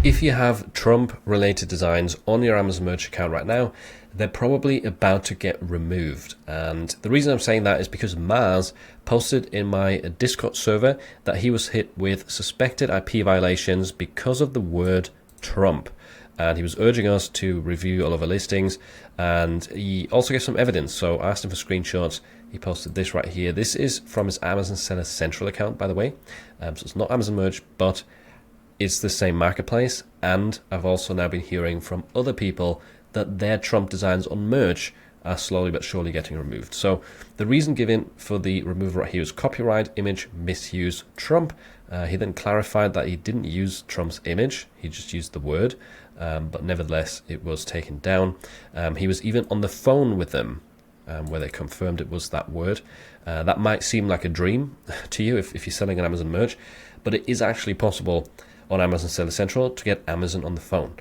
If you have Trump related designs on your Amazon merch account right now, they're probably about to get removed. And the reason I'm saying that is because Maz posted in my Discord server that he was hit with suspected IP violations because of the word Trump. And he was urging us to review all of our listings, and he also gave some evidence. So I asked him for screenshots. He posted this right here. This is from his Amazon Seller Central account, by the way. So it's not Amazon merch, but it's the same marketplace. And I've also now been hearing from other people that their Trump designs on merch are slowly but surely getting removed. So the reason given for the removal right here is copyright image misuse Trump. He then clarified that he didn't use Trump's image, he just used the word, but nevertheless it was taken down. He was even on the phone with them where they confirmed it was that word. That might seem like a dream to you if you're selling an Amazon merch, but it is actually possible on Amazon Seller Central to get Amazon on the phone.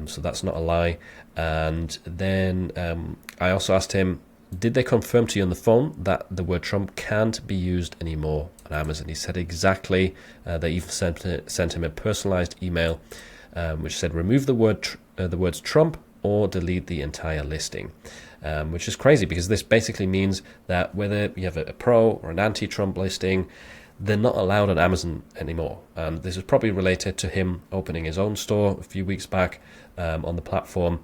So that's not a lie. And then I also asked him, did they confirm to you on the phone that the word Trump can't be used anymore on Amazon? He said exactly. They even sent him a personalized email which said remove the words Trump or delete the entire listing, which is crazy because this basically means that whether you have a pro or an anti-Trump listing, they're not allowed on Amazon anymore. And this is probably related to him opening his own store a few weeks back on the platform.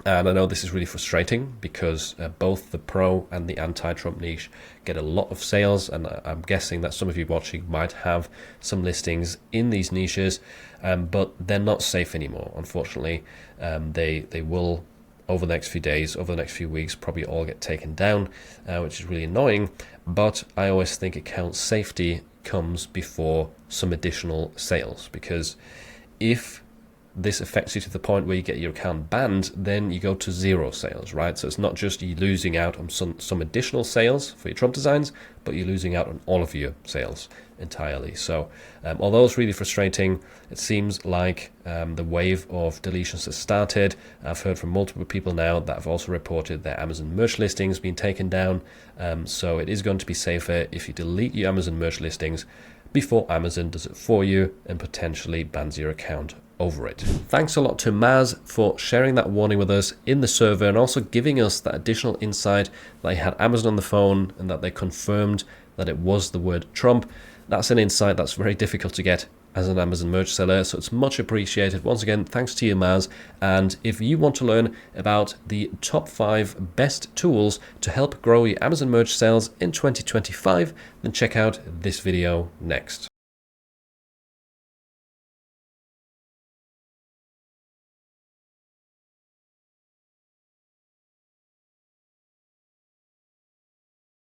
And I know this is really frustrating because both the pro and the anti-Trump niche get a lot of sales. And I'm guessing that some of you watching might have some listings in these niches, but they're not safe anymore. Unfortunately, they will, over the next few days, over the next few weeks, probably all get taken down, which is really annoying. But I always think account safety comes before some additional sales, because if this affects you to the point where you get your account banned, then you go to zero sales, right? So it's not just you losing out on some additional sales for your Trump designs, but you're losing out on all of your sales entirely. So although it's really frustrating, it seems like the wave of deletions has started. I've heard from multiple people now that have also reported their Amazon merch listings being taken down. So it is going to be safer if you delete your Amazon merch listings before Amazon does it for you and potentially bans your account over it. Thanks a lot to Maz for sharing that warning with us in the server and also giving us that additional insight that they had Amazon on the phone and that they confirmed that it was the word Trump. That's an insight that's very difficult to get as an Amazon merch seller, so it's much appreciated. Once again, thanks to you, Maz. And if you want to learn about the top 5 best tools to help grow your Amazon merch sales in 2025, then check out this video next.